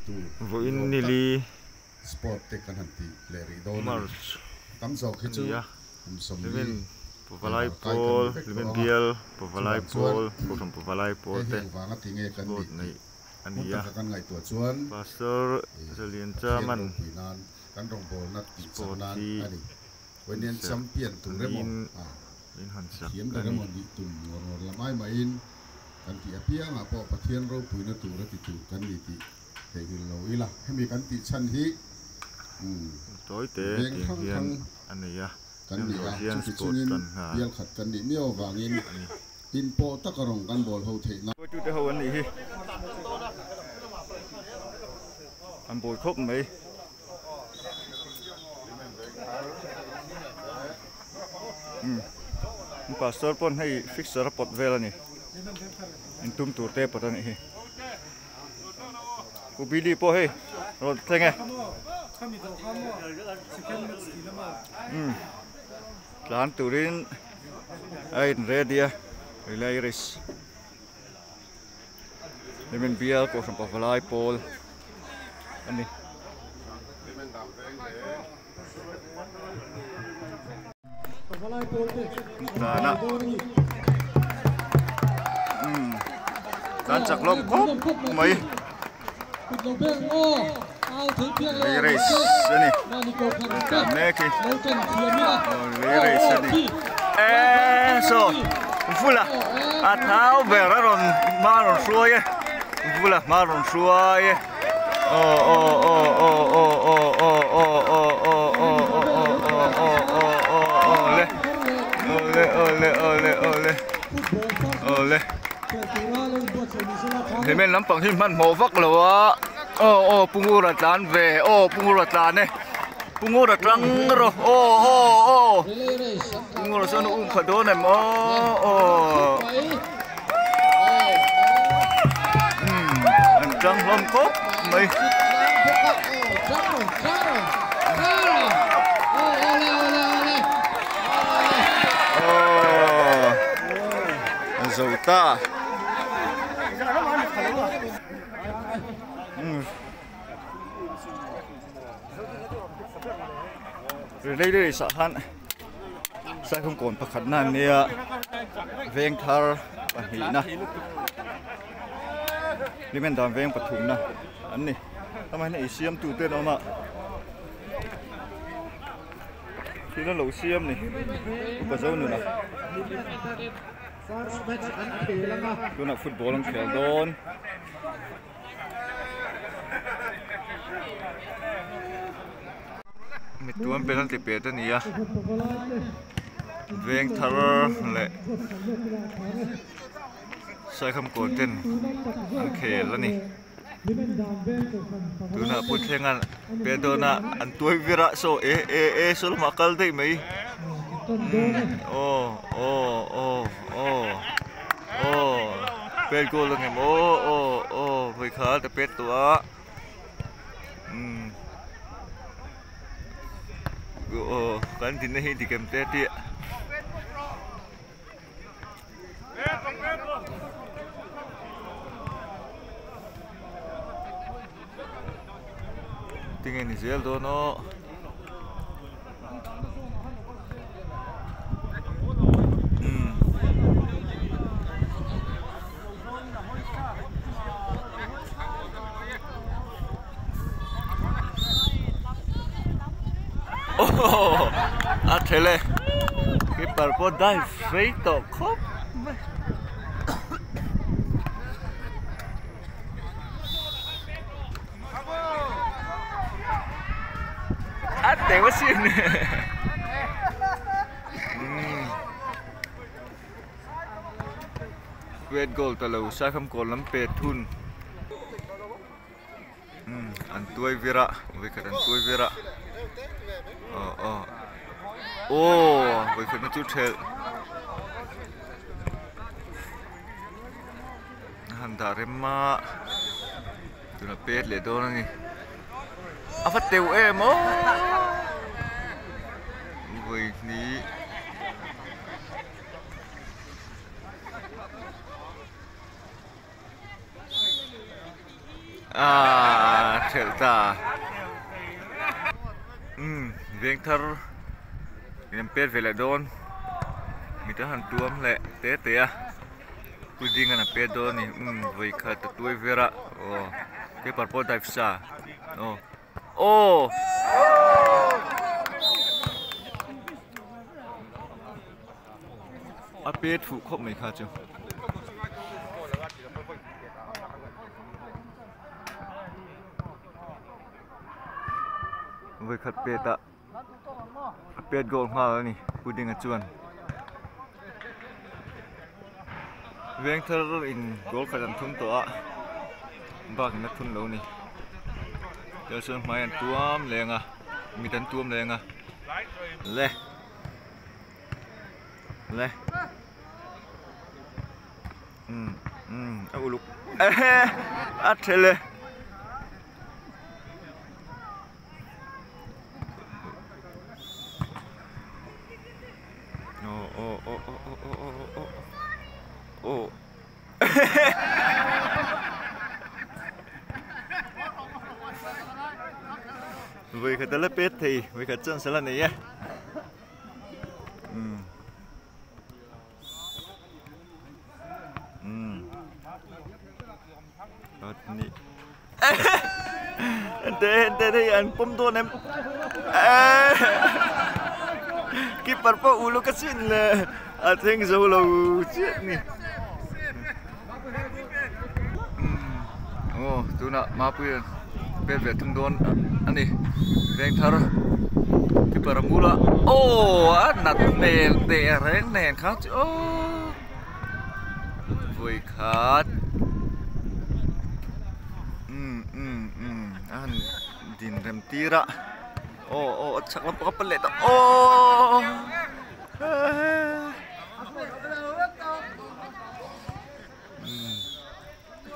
tu voin nili sport te kan hanti leri do march tam zo khi chu som limen povalai pol limen bial povalai pol potom povalai pol te wanga tinge kan ni ania kan ngai tu chuan pastor zalian chaman kan rong bol na ti sporti ani wenian champion tu remo in han sak hiam da remo di tu ngor lamai main kan ti apia nga po pathian ro puina tu ra ti tu kan ni ti te gil lo ila hemi kan ti chan hi tối te hian ania kan ni hian sport kan ha bial khat kan ni mio wangin in po takarong kan bol ho the na chu te ho an ni hi an bol khop mai pastor pon hay fixer pot vela ni in tum tur te pot ani hi ku bili po he ro tenge lan turin ai redia relairis lemen bial ko from pavalai pol ani Dana dan cak lom kop mai Liris ini Neki Liris ini so Fula atau beraron maron suai Fula maron suai Ole thì mình lắm bằng hình man màu vắc là pungurat lan về pungurat lan này pungurat trắng rồi pungurat sao nó khởi đó này mà anh trắng lom cốt mày dầu ta rồi đây sợ hắn sẽ không còn khả năng này ven thar và hỉ na đi bên đàn ven bật thùng na anh nàyทำไมเนี่ยเสียมตู่เต้นออกมาที่นั่นเหลาเสียมนี่อุปสรรคนู่นนะดูนักฟุตบอลลังเขียวโดนมีตัวมันเป็นอันติเปียตัวนี้อะเวงทาร์เลยใช้คำโกนเต้นอันเขยแล้วนี่ดูนะพูดเช่นนั้นเปียโดนะอันตัววิระโซโซลมาคัลได้ไหมเป็ดกูลงไงไปขาแต่เป็ดตัวกันที่นี่ที่เกมเตะที่tinggal ni sel tu no Atele keeper po dive feito kop ate wasin red goal talaw sa kam ko lam petun an tuai vira wicket an tuai vira wicket na chu thel han darema tu na pet le do ni afat teu mo với ní Celta Vengthar Nempel Veladon Mitahan tuam le Tete Pudingan na pedo ni Voi kata tuai vera Oh Ke parpo dive sa Oh Apet phụ khop mai kha chu Voi khat peta Pet gol nga ni puding a chuan Vengthar in gol khadan thum to a bak na thun lo ni Jason mai an tuam lenga mitan tuam lenga le uluk athele oh Vì cái tele pet thì vì cái chân sẽ là này nhé Đây anh pom tuan em Keeper pa ulo kasi na ating solo shit ni Oh tu nak mapu ya Bebek tung don ani Vengthar Keeper mula Oh nat nel de reng nen khat Oh Vui khat An din rem tira Oh chắc là có pelet Oh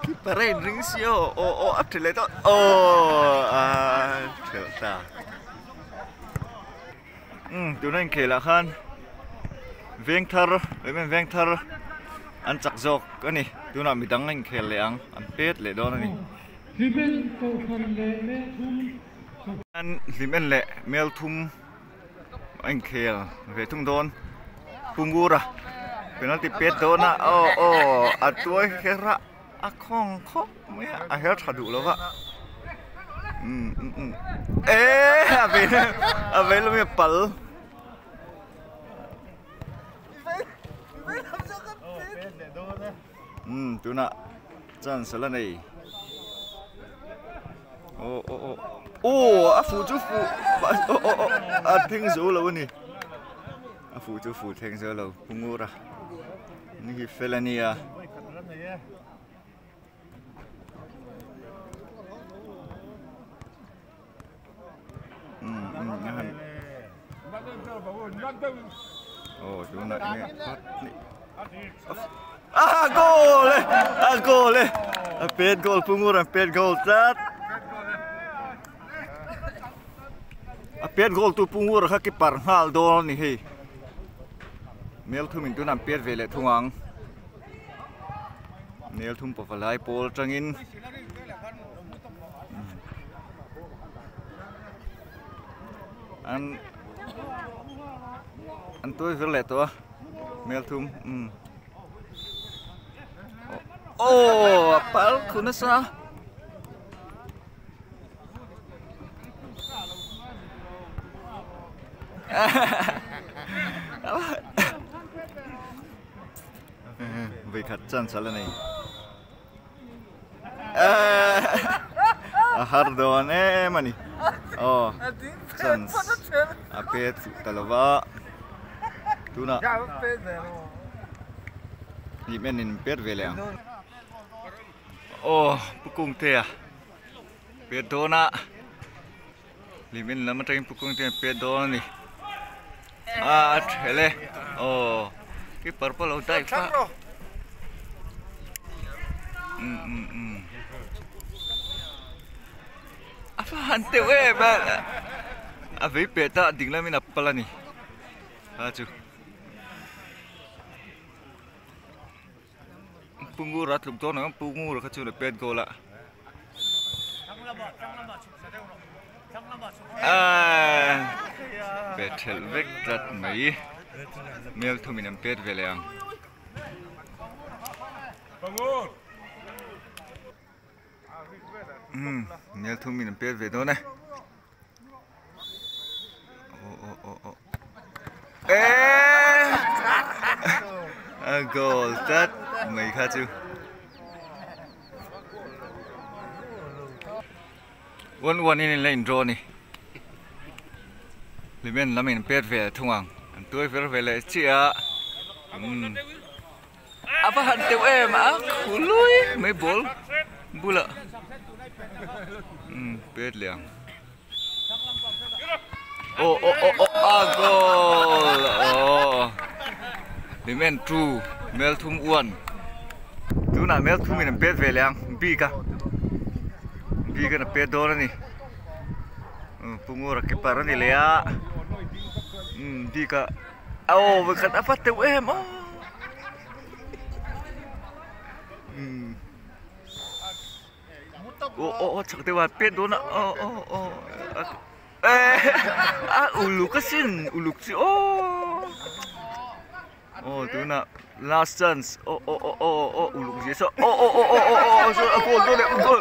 Keeper ring sio Oh pelet Celta tu nên kể là khan Vengthar lấy Vengthar ăn chặt dọc cái này tu nào mình đắng anh kể lẹng ăn pet lẹ đó này anh limen lẹ mel thum anh kể về thung đôn pungura penalty pet đó na atuai kera akong khop mấy hết thà đủแล้วvợ về luôn mình pal tu na chân sala này phụ chú phụ thing số lâu nè phụ chú phụ thing số lâu punguraนี่คือFelania tu nak ni gol pet gol Pungura pet gol tat pet gol tu Pungura kha keeper hal do ni he mel thu min tu nam pet vele thungang mel thum pawalai pol tangin anh tôi vele to mel thum pal kunasa vì khát chân sao này hardon mani chân apet talava tu na ni menin pet vele pukung te pet dona limin lama tayong pukung te pet dona ni hele cái purple ở đây fa apa hantu ba với peta ding la min appala ni achu Pungura lục to nó Pungura khachu le pet gola Betel vek dat mai mel thu minam pet veleang mel thu minam pet ve do ne goal dat mai kha chu one in lane draw ni limen lamin pet ve thungang an tuai ver vele chia apa han teu em a khului mai bol bula pet liang goal limen true mel thum uan tu na mel thum min pet ve liang bi ka na pet do ni pungura ke para ni lea di ka bekat apa teu em chak teu pet do na uluk kasin uluk si tu na last chance uluk si so gol do le gol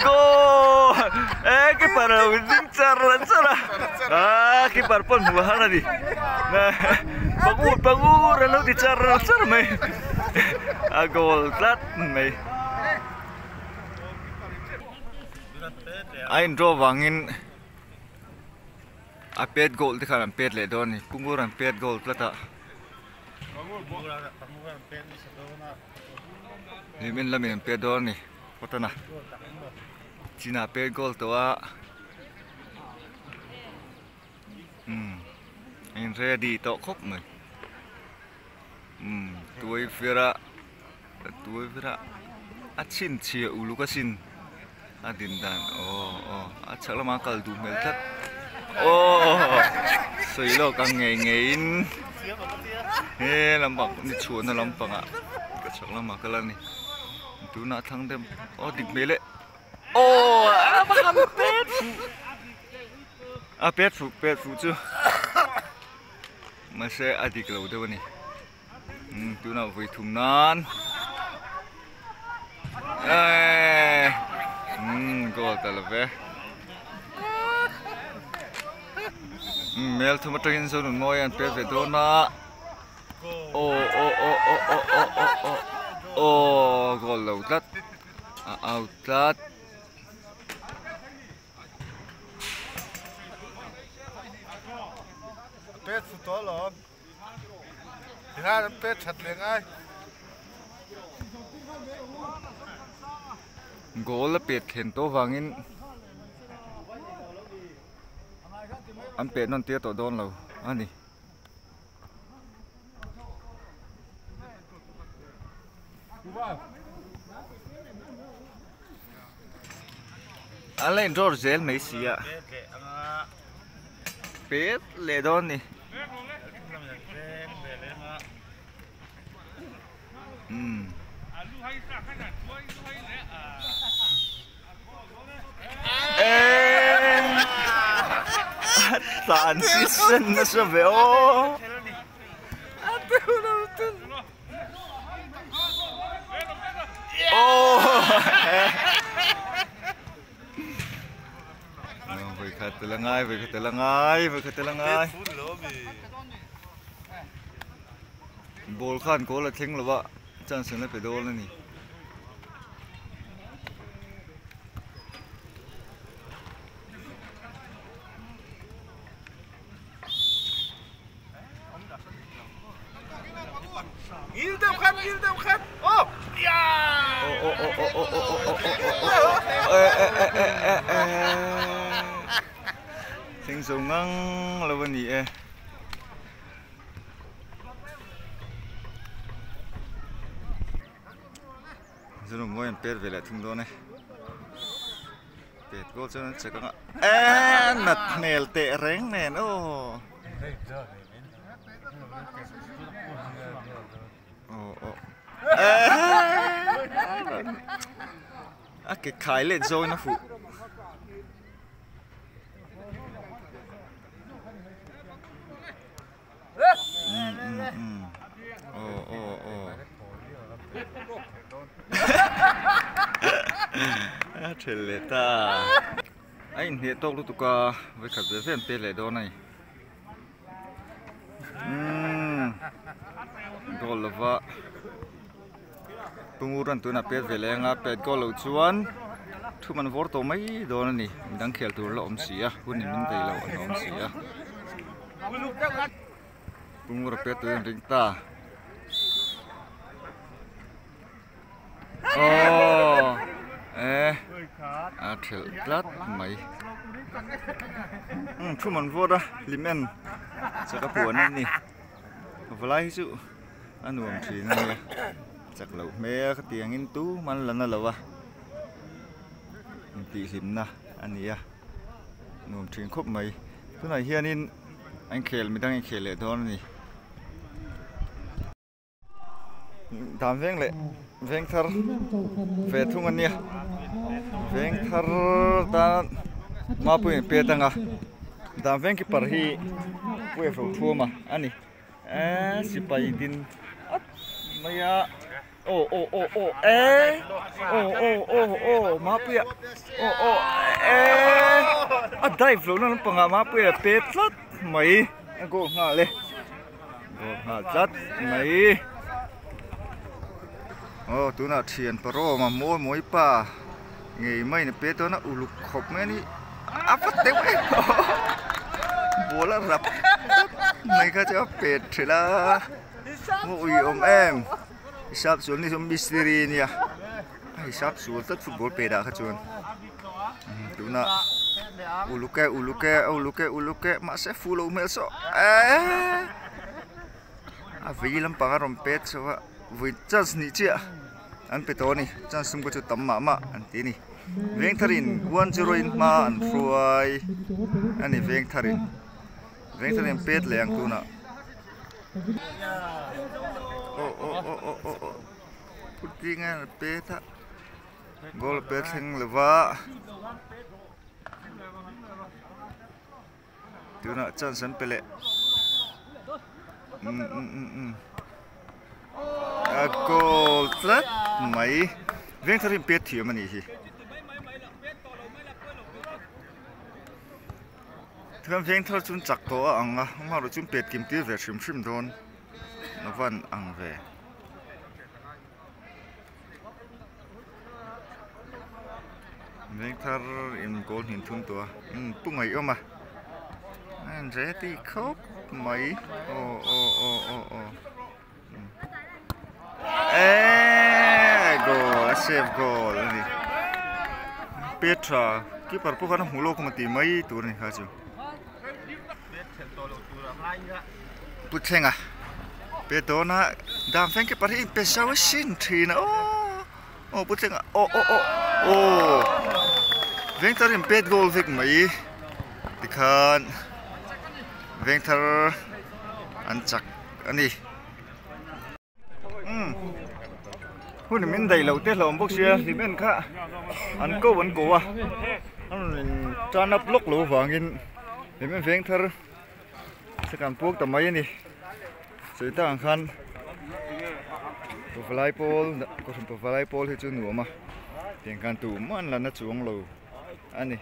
gol kiper within cara kiper pun buah tadi bangun lalu di cara mai gol telat mai ain draw wangin apet gol ti kan pet le don punguran pet gol plata limen lamin pet don ni patana Cina pet gol toa in ready to khop mai tuai vera achin chia ulukasin adin dan achala ma kal du mel tat soilo kang ngein lambak ni chuan na lampanga ka chakla ma kala ni tu na thang dem dik mele apa ham pet fu chu mase adik lo de ni tu na voi thum nan gol talave mel thum takin so nun moi an pet ve do na gol lo tat out tat pet fu to lo ha pet chat le ngai goal pet khen to wangin an pet non tia to don lo ani Alain George mấy xía pet le don ni transition na siya be Vậy khát telangai. Ball khan ko la thing lo ba chance na pe dol ni Gildem khat. Ya. Sing sungang lawan ni Zero mo yan per vela thung do ne pet gol chon chakanga nat nel te reng nen à cái khai lên rồi nó phụ trời lệ ta anh hiện tốt lúc tụi với cả giới phim tên lệ đó này goal là vợ penguruan tu na pet về ngã pet goal lâu chuan thu mình vót tổ mấy đó này mình đang khéo tu lộn xì à hôm nay mình thấy lộn xì à penguruan pet tu yang ringta trời lát mấy thu mình vót à limen sẽ có buồn này nè vlai chứ anh uống chuyện này chắc lâu mẹ cái tiếng in tú man lần nào à tí xịn na anh ấy à uống chuyện khóc mấy thứ này hiện in anh khéo mình đang anh khéo lệ thôi này tham veng lệ veng thar về thung anh nhỉ veng thar ta mà bùi bê tăng à tham veng cái parhi bùi phồng thua mà anh ấy si pai din maya ma pia a dai flow na panga ma pia pe tlat mai go nga le go nga tlat mai tu na thian paro ma moi pa ngei mai na pe to na uluk khop me ni a pat te we bola rap này cái chỗ pet thì là ngồi em sắp xuống đi xuống mystery nha sắp xuống tất football pet đã cái chuyện tụi nó uluke mà sẽ follow mẹ so vì làm bằng cái pet so với chance ní chứ anh pet to này chance xung quanh chỗ tắm mà anh tí này veng tharin 1-0 in mà anh phơi anh này veng tharin pet leng tu na puting an pet ha gol pet heng leva tu na chan san pele a gol tlat mai veng tharin pet thiam ani hi thằng veng thor chun chak to ang a ma ro chun pet kim ti ve shim don no van ang ve veng thar in goal hin thun to pungai oma an re ti khop mai goal save goal ni Petra keeper pu kan hulo ko mati mai tur ni kha chu Putenga Pedona dam feng ke pari pesau sin thina Putenga veng tar in pet goal vek mai dikhan veng tar an chak ani hun min dai lo te lom bok sia limen kha an ko à an tran up lok lo wangin limen veng tar sekarang puk tamai ni cerita angkan volleyball ko volleyball hi chu nu ma tiangkan tu man la na chuang lo ani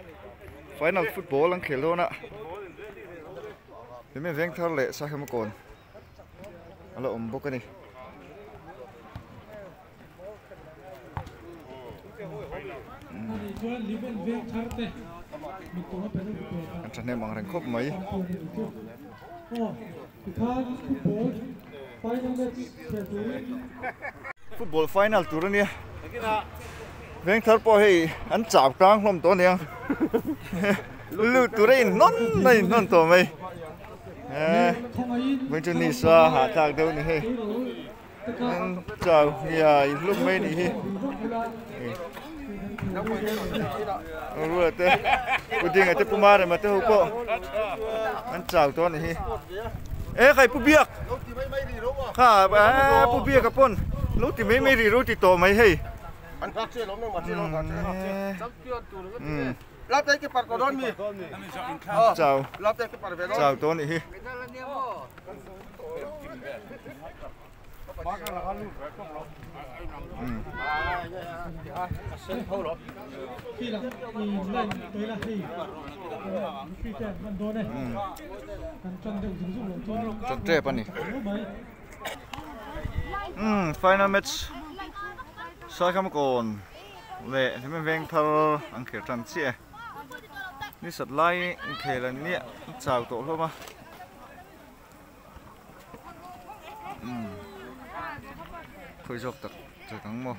final football ang khelo na me veng thar le sa kham kon ala bok ani anh chăn em bằng răng khốp mấy football final tour này veng thar po hey anh chạm cang lom to nè lu tour này non to mấy veng chân ni sa hạ tag đâu nè hey anh chào ya lúc mấy nè hey Ruột puting ate pumare mate hupo an chau to ni khai pubiak kha pubiak kapon luti mai ri ruti to mai hei anh khác chơi lắm nhưng mà chơi lắm khác ừ lắp tay cái bát có đón mi chào lắp tay cái bát về đó chào tôi đi khi là lên tới là khi tiềnมันโดนเนี่ยกันจนถึงสุดลงทุน จนเจ็บป่ะนี่final match ใช้คำก่อนเละที่มันเวงทาร์อังเกตจันเชียนี่สัตว์ไล่อังเกตเนี่ยชาวโตเข้ามาเคยจบตักจะทั้งหมด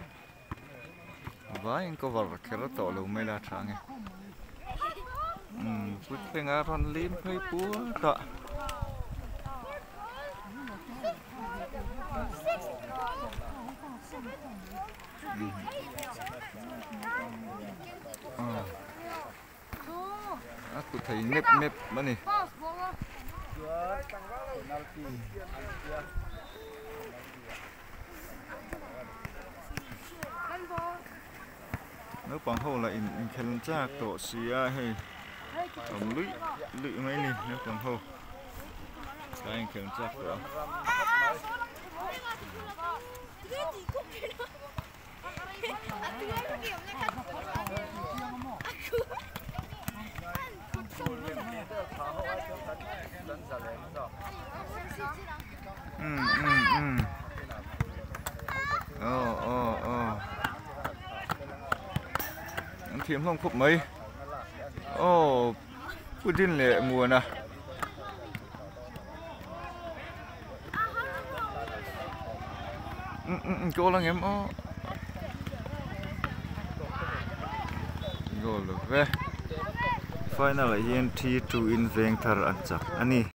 ว่ายังก็ว่าแค่เราโตเราไม่ได้ทางไงพูดเป็นอารมณ์ลิ้มให้ปัวต่อaku thấy nếp nếp mà nè nếu bằng hậu là in khen chắc tổ xía hay ông lưỡi lưỡi mấy nè nếu bằng hậu cái anh khen chắc rồi anh thiếm không khúc mấy cứ tin lệ mùa nè cô là em rồi được về final là ENT to invent thar anchak ani